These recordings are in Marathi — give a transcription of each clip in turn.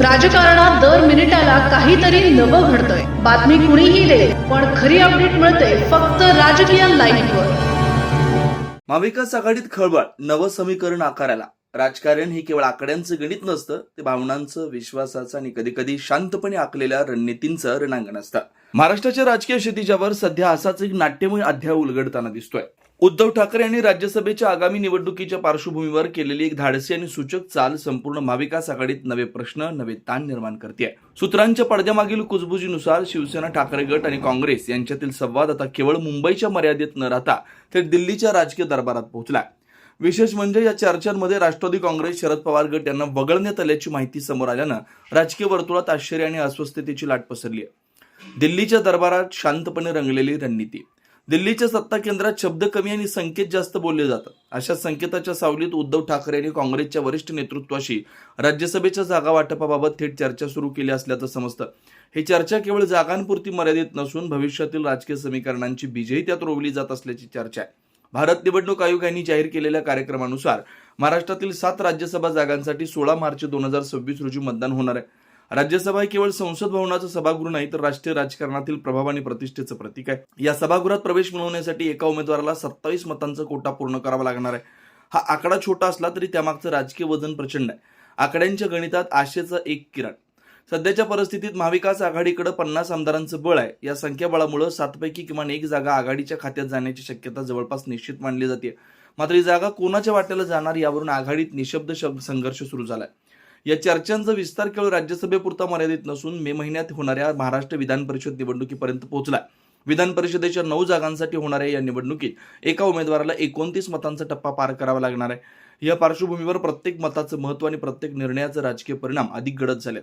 राजकारणात दर मिनिटाला काहीतरी नवं घडतंय. बातमी कुणीही दे, पण खरी अपडेट मिळते फक्त राजकीय लाईव्हवर. महाविकास आघाडीत खळबळ, नवं समीकरण आकाराला. राजकारण हे केवळ आकड्यांचं गणित नसतं, ते भावनांचं, विश्वासाचं आणि कधी कधी शांतपणे आखलेल्या रणनीतींचं रणांगण असतं. महाराष्ट्राच्या राजकीय क्षितिजावर सध्या असाच एक नाट्यमय अध्याय उलगडताना दिसतोय. उद्धव ठाकरे यांनी राज्यसभेच्या आगामी निवडणुकीच्या पार्श्वभूमीवर केलेली एक धाडसी आणि सूचक चाल संपूर्ण महाविकास आघाडीत नवे प्रश्न, नवे ताण निर्माण करते. सूत्रांच्या पडद्यामागील कुजबुजीनुसार शिवसेना, ठाकरे गट आणि काँग्रेस यांच्यातील संवाद आता केवळ मुंबईच्या मर्यादेत न राहता थेट दिल्लीच्या राजकीय दरबारात पोहोचला. विशेष म्हणजे या चर्चांमध्ये राष्ट्रवादी काँग्रेस, शरद पवार गट यांना वगळण्यात आल्याची माहिती समोर आल्यानं राजकीय वर्तुळात आश्चर्य आणि अस्वस्थतेची लाट पसरली आहे. दिल्लीच्या दरबारात शांतपणे रंगलेली रणनीती. दिल्लीच्या सत्ता केंद्रात शब्द कमी आणि संकेत जास्त बोलले जातात. अशा संकेताच्या सावलीत उद्धव ठाकरे यांनी काँग्रेसच्या वरिष्ठ नेतृत्वाशी राज्यसभेच्या जागा वाटपाबाबत थेट चर्चा सुरू केली असल्याचं समजतं. ही चर्चा केवळ जागांपुरती मर्यादित नसून भविष्यातील राजकीय समीकरणांची बीजही त्यात रोवली जात असल्याची चर्चा आहे. भारत निवडणूक आयोग यांनी जाहीर केलेल्या कार्यक्रमानुसार महाराष्ट्रातील 7 राज्यसभा जागांसाठी 16 मार्च 2026 रोजी मतदान होणार आहे. राज्यसभा हे केवळ संसद भवनाचं सभागृह नाही, तर राष्ट्रीय राजकारणातील प्रभाव आणि प्रतिष्ठेचं प्रतीक आहे. या सभागृहात प्रवेश मिळवण्यासाठी एका उमेदवाराला 27 मतांचा कोटा पूर्ण करावा लागणार आहे. हा आकडा छोटा असला तरी त्यामागचं राजकीय वजन प्रचंड आहे. आकड्यांच्या गणितात आशेचा एक किरण. सध्याच्या परिस्थितीत महाविकास आघाडीकडे 50 आमदारांचं बळ आहे. या संख्याबळामुळे 7 पैकी किमान 1 जागा आघाडीच्या खात्यात जाण्याची शक्यता जवळपास निश्चित मानली जाते. मात्र ही जागा कोणाच्या वाट्याला जाणार यावरून आघाडीत निशब्द संघर्ष सुरू झालाय. या चर्चांचा विस्तार केवळ राज्यसभेपुरता मर्यादित नसून मे महिन्यात होणाऱ्या महाराष्ट्र विधान परिषद निवडणुकीपर्यंत पोहोचला. विधान परिषदेच्या 9 जागांसाठी होणाऱ्या या निवडणुकीत एका उमेदवाराला 29 मतांचा टप्पा पार करावा लागणार आहे. या पार्श्वभूमीवर प्रत्येक मताचं महत्व आणि प्रत्येक निर्णयाचे राजकीय परिणाम अधिक गडद झालेत.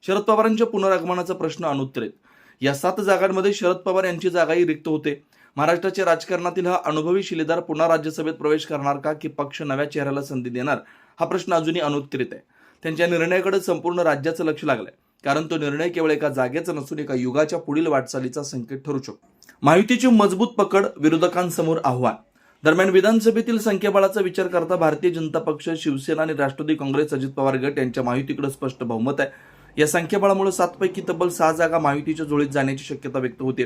शरद पवारांच्या पुनरागमनाचा प्रश्न अनुत्तरित. या 7 जागांमध्ये शरद पवार यांची जागाही रिक्त होते. महाराष्ट्राच्या राजकारणातील हा अनुभवी शिलेदार पुन्हा राज्यसभेत प्रवेश करणार का, की पक्ष नव्या चेहऱ्याला संधी देणार, हा प्रश्न अजूनही अनुत्तरित आहे. त्यांच्या निर्णयाकडे संपूर्ण राज्याचं लक्ष लागलंय, कारण तो निर्णय केवळ एका जागेचा नसून एका युगाच्या पुढील वाटचालीचा संकेत ठरू शकतो. महायुतीची मजबूत पकड, विरोधकांसमोर आव्हान. दरम्यान विधानसभेतील संख्याबळाचा विचार करता भारतीय जनता पक्ष, शिवसेना आणि राष्ट्रवादी काँग्रेस, अजित पवार गट यांच्या महायुतीकडे स्पष्ट बहुमत आहे. या संख्याबळामुळे 7 पैकी तब्बल 6 जागा महायुतीच्या जोडीत जाण्याची शक्यता व्यक्त होते.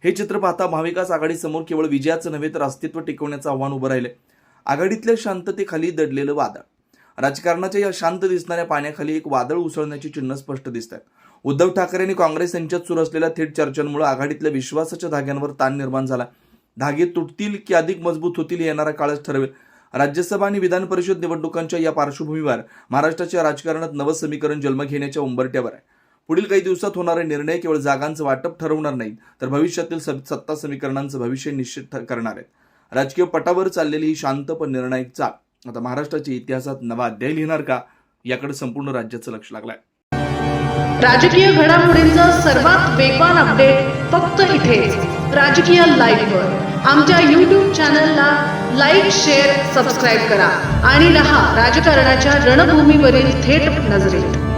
हे चित्र पाहता महाविकास आघाडीसमोर केवळ विजयाचं नव्हे तर अस्तित्व टिकवण्याचं आव्हान उभं राहिले. आघाडीतल्या शांततेखाली दडलेलं वादळ. राजकारणाच्या या शांत दिसणाऱ्या पाण्याखाली एक वादळ उसळण्याची चिन्ह स्पष्ट दिसत आहेत. उद्धव ठाकरे आणि काँग्रेस यांच्यात सुरू असलेल्या थेट चर्चांमुळे आघाडीतल्या विश्वासाच्या धाग्यांवर ताण निर्माण झाला. धागे तुटतील की अधिक मजबूत होतील हे येणारा काळच ठरवेल. राज्यसभा आणि विधान परिषद निवडणुकांच्या या पार्श्वभूमीवर महाराष्ट्राच्या राजकारणात नवं समीकरण जन्म घेण्याच्या उंबरठ्यावर आहे. पुढील काही दिवसात होणारे निर्णय केवळ जागांचं वाटप ठरवणार नाहीत, तर भविष्यातील सत्ता समीकरणांचं भविष्य निश्चित करणार आहेत. राजकीय पटावर चाललेली ही शांत पण निर्णायक चाल आता महाराष्ट्राच्या इतिहासात नवा अध्याय लिहिणार का, याकडे संपूर्ण राज्याचं लक्ष लागलंय. राजकीय घडामोडींचा सर्वात वेगवान अपडेट फक्त इथेच राजकीय लाईव्हवर. आमच्या YouTube चॅनलला लाईक, शेअर, सबस्क्राईब करा आणि रहा राजकारणाच्या रणभूमीवरील थेट नजरेत.